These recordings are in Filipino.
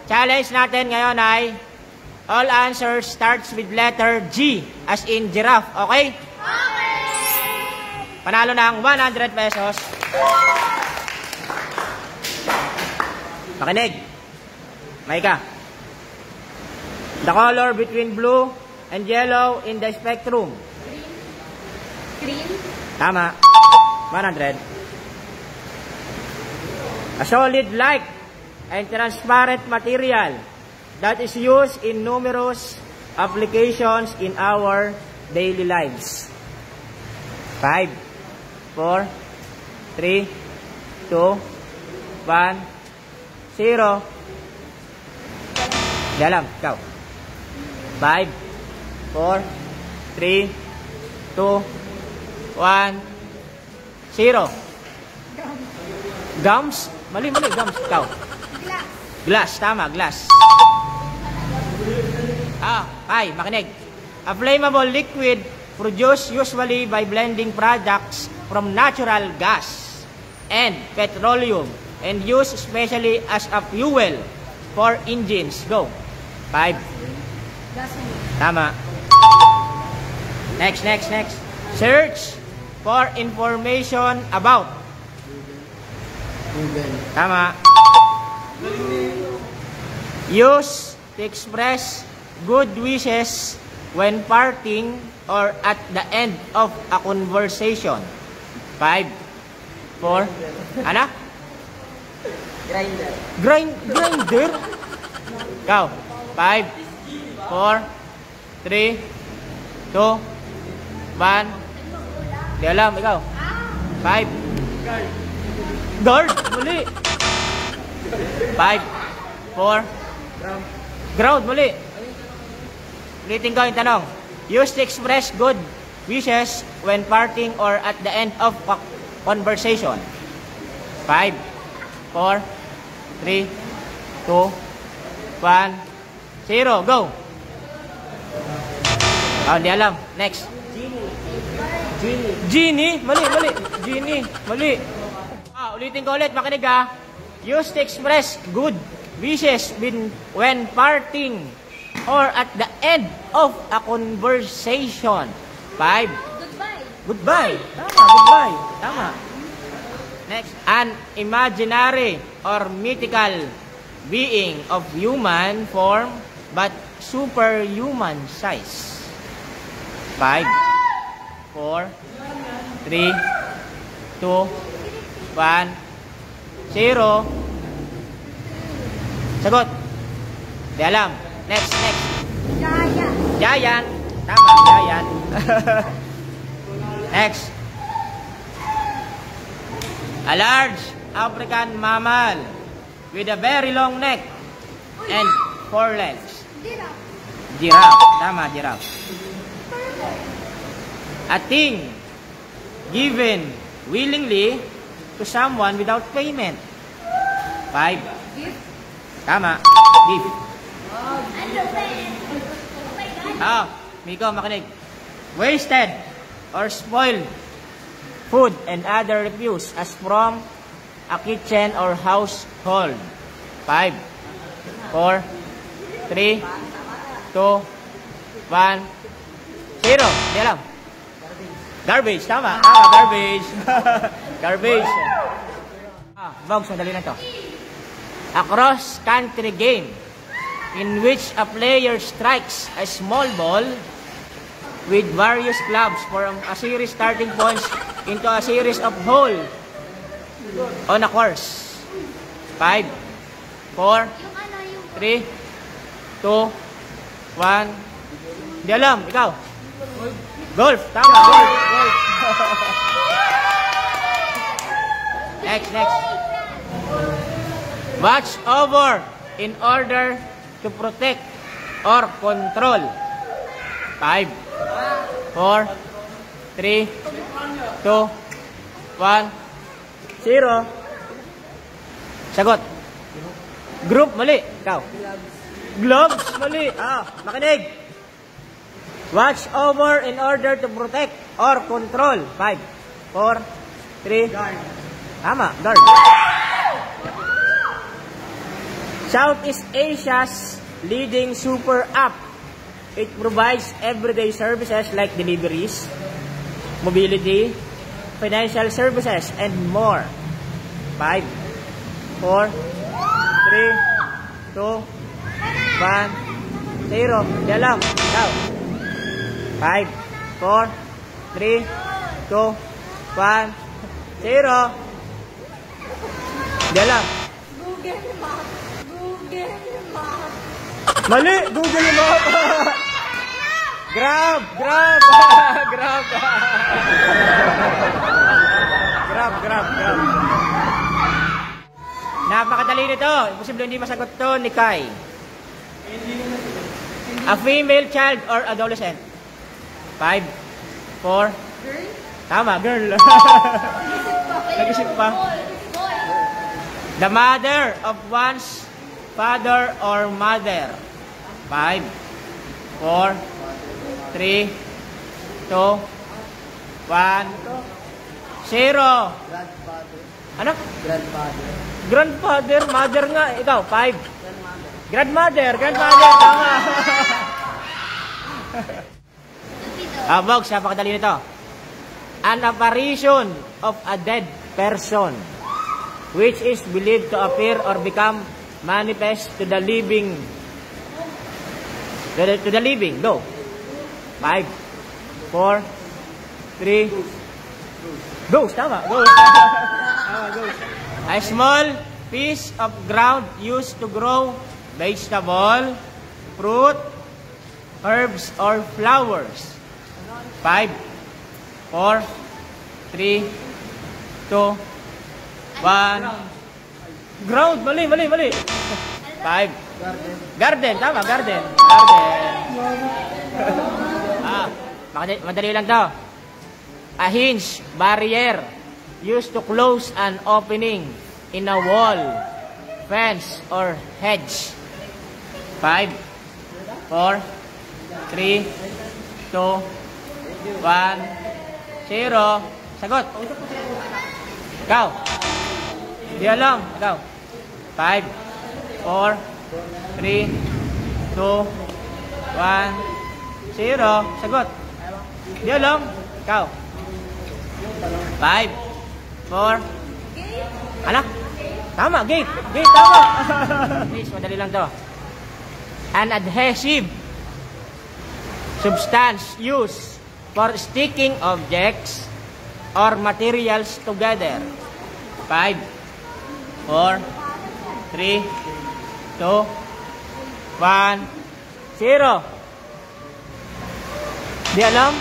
challenge natin ngayon ay all answers starts with letter G, as in giraffe. Okay? Okay! Panalo ng 100 pesos. Makinig. Maika. The color between blue and yellow in the spectrum. Green. Tama. 100. A solid light and transparent material that is used in numerous applications in our daily lives. 5, 4, 3, 2, 1, 0. Di alam, ikaw. 5, 4, 3, 2, 1, 0. Gums? Mali, gums. Ikaw. Glass. Glass, tama, glass. Ay, makinig. A flammable liquid produced usually by blending products from natural gas and petroleum and used especially as a fuel for engines. Go. 5. Tama. Next. Search for information about. Tama. Use to express good wishes when parting or at the end of a conversation. 5, 4, ano? Grinder? Ikaw. 5, 4, 3, 2, 1. Di alam, ikaw. 5. Guard, muli. 5, 4, ground, muli. Ulitin ko yung tanong. Use to express good wishes when parting or at the end of a conversation. 5, 4, 3, 2, 1, 0. Go. Di alam. Next. Genie. Mali. Genie. Mali. Ulitin ko ulit. Makinig ha. Use to express good wishes when parting or at the end of a conversation. 5. Goodbye. Tama, goodbye. Tama. Next. An imaginary or mythical being of human form but superhuman size. 5, 4, 3, 2, 1, 0. Sagot. Di alam. Next. Giant. Tama, giant. Next. A large African mammal with a very long neck and 4 legs. Giraffe. Tama, giraffe. A thing given willingly to someone without payment. 5. Tama. Gift. Miko, makinig. Wasted or spoiled food and other refuse as from a kitchen or household. 5, 4, 3, 2, 1, 0. Di alam. Garbage. Tama. Garbage. Garbage. Bogs, madali na to. A cross-country game in which a player strikes a small ball with various clubs from a series starting points into a series of holes on a course. 5, 4, 3, 2, 1. Di alam. Ikaw. Golf. Tama. Golf. Next. Watch over in order to protect or control. 5, 4, 3, 2, 1, 0. Sagot. Group, mali. Ikaw. Gloves, mali. Makinig. Watch over in order to protect or control. 5, 4, 3. Guard. Tama, guard. Southeast Asia's leading super app. It provides everyday services like deliveries, mobility, financial services, and more. 5, 4, 3, 2, 1, 0. Di alam. Ikaw. 5, 4, 3, 2, 1, 0. Di alam. Google Map. Google Map. Mali! Google Map! Grab! Grab! Grab! Grab, grab, grab. Napakadali nito. Imposible hindi masagot to ni Kai. A female child or adolescent. 5, 4. Tama, girl. Nag-isip pa. The mother of one's father or mother. 5, 4, 3, 2, 1, 0. Ano? Grandfather. Grandfather, mother nga. Ikaw, 5. Grandmother, grandmother. Tama. Box, napakadali nito. An apparition of a dead person which is believed to appear or become manifest to the living. To the living. Go. 5, 4, 3. Ghost, tama. Ghost. Tama, ghost. A small piece of ground used to grow vegetable, fruit, herbs, or flowers. 5, 4, 3, 2, 1. Ground. Mali, mali, mali. 5. Garden. Tama, garden. Garden. Madali lang to. A hinge, barrier, used to close an opening in a wall, fence, or hedge. 5, 4, 3, 2, 1, 0. Sagot. Ikaw. Di alam. Ikaw. 5, 4, 3, 2, 1, 0. Sagot. Di alam. Ikaw. 5, 4. Anak? Tama, gate. Gate, tama. Please, madali lang to. An adhesive substance used for sticking objects or materials together. 5, 4, 3, 2, 1, 0. Di alam?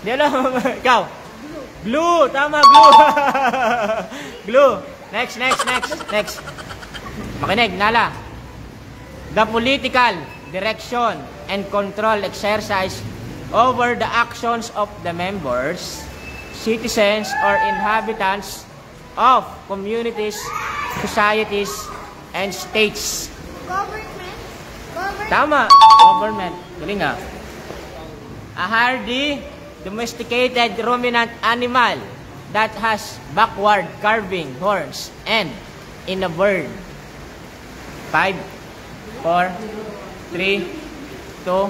Di alam. Ikaw. Glue. Tama, glue. Glue. Next, next, next, next. Makinig, Nala. The political direction and control exercised over the actions of the members, citizens, or inhabitants of communities, societies, and states. Government. Government. Tama. Government. Galing nga. A hardy, domesticated ruminant animal that has backward carving horns and in a bird. 5, 4, 3, 2,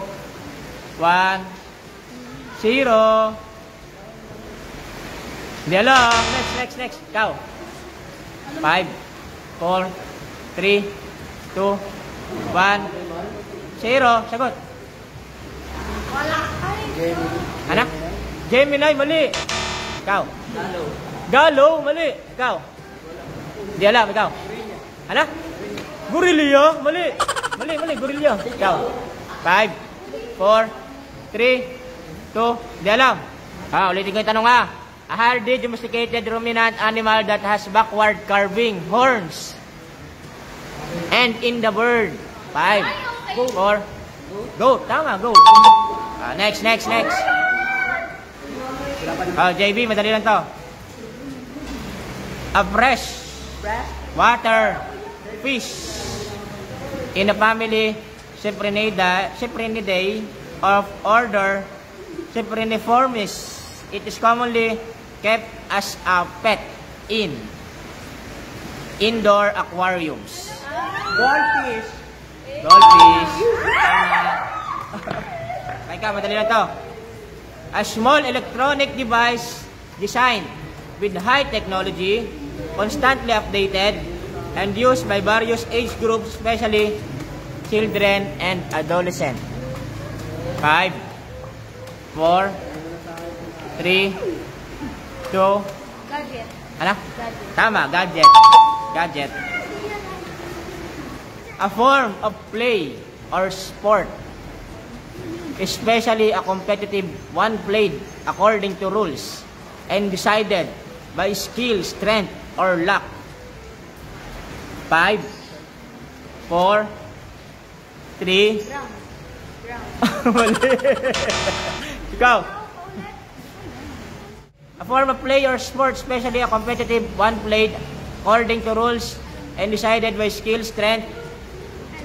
1, 0. Hindi alam. Next, next, next. Ikaw. 5, 4, 3, 2, 1, 0. Sagot. Wala. Anak? Gemini, mali. Ikaw. Galo, mali. Ikaw. Hindi alam, ikaw. Anak? Gorilya, mali. Mali, mali, gorilya. Ikaw. 5, 4, 3, 2, hindi alam. Ulitin ko yung tanong ha. A hardy, domesticated ruminant animal that has backward carving horns. And in the bird. 5, 4, go. Tama, go. Next, next, next. JB, madali lang to. A fresh water fish in the family Cyprinidae of order Cypriniformis. It is commonly kept as a pet in indoor aquariums? Goldfish. Goldfish. Tama. Ka, madali na to. A small electronic device designed with high technology, constantly updated, and used by various age groups, especially children and adolescents. 5, 4, 3, 2, Gadget. ano? Gadget. Tama, gadget. Gadget. A form of play or sport, especially a competitive one played according to rules and decided by skill, strength, or luck. 5, 4, 3, Brown. mali. Ikaw. A form of play or sport, especially a competitive one played according to rules and decided by skill, strength,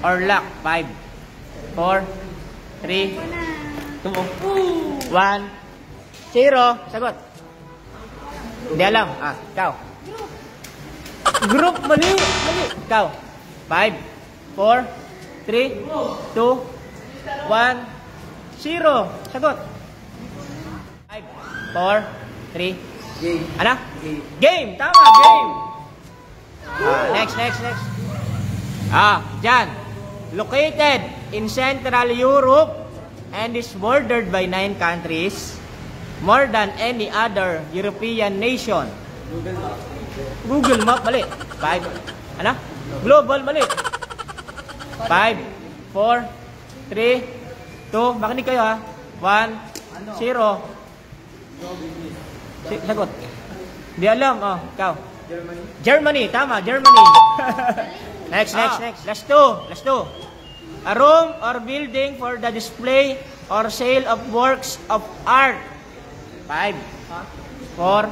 or luck. 5, 4, 3, 2, 1, 0. Sagot. Hindi alam. Ikaw. Group. Mali. Mali. Ikaw. 5, 4, 3, 2, 1, 0. Sagot. 5, 4, 3. Game. Ano? Game. Game. Tama. Game. Next. Dyan. Located in Central Europe and is bordered by 9 countries, more than any other European nation. Google Map. Google Map, mali. 5. Ano? Global, mali. 5, 4, 3, 2. Makinig kayo ha. 1, 0. Sagot. Hindi alam. Ikaw. Germany. Germany. Tama, Germany. Next. Last two. A room or building for the display or sale of works of art. 5, 4,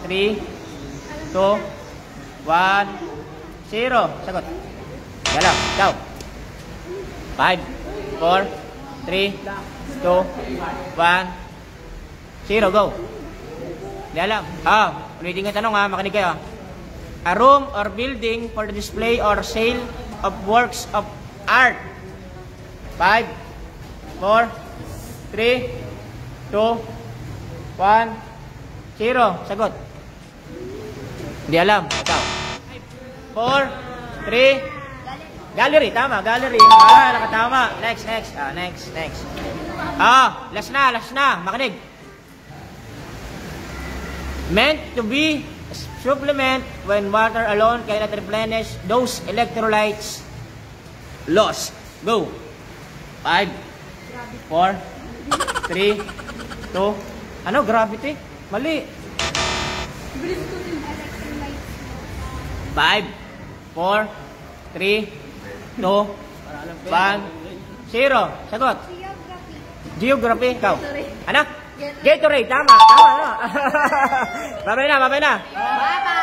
3, 2, 1, 0. Sagot. Yalam. Ikaw. 5, 4, 3, 2, 1, 0. Go. Yalam. Ulitin yung tanong ha. Makinig kayo. A room or building for the display or sale of works of art. 5, 4, 3, 2, 1, 0. Sagot. Hindi alam. Ikaw. 4, 3. Gallery. Tama. Gallery. Nakatama. Next. Last na. Makinig. Meant to be a supplement when water alone cannot replenish those electrolytes lost. Go. 5, 4, 3, 2. Ano? Gravity? Mali. 5, 4, 3, 2, 1, 0. Sagot. Geography. Ikaw. Ano? Gatorade. Tama. Babay na. Bye-bye.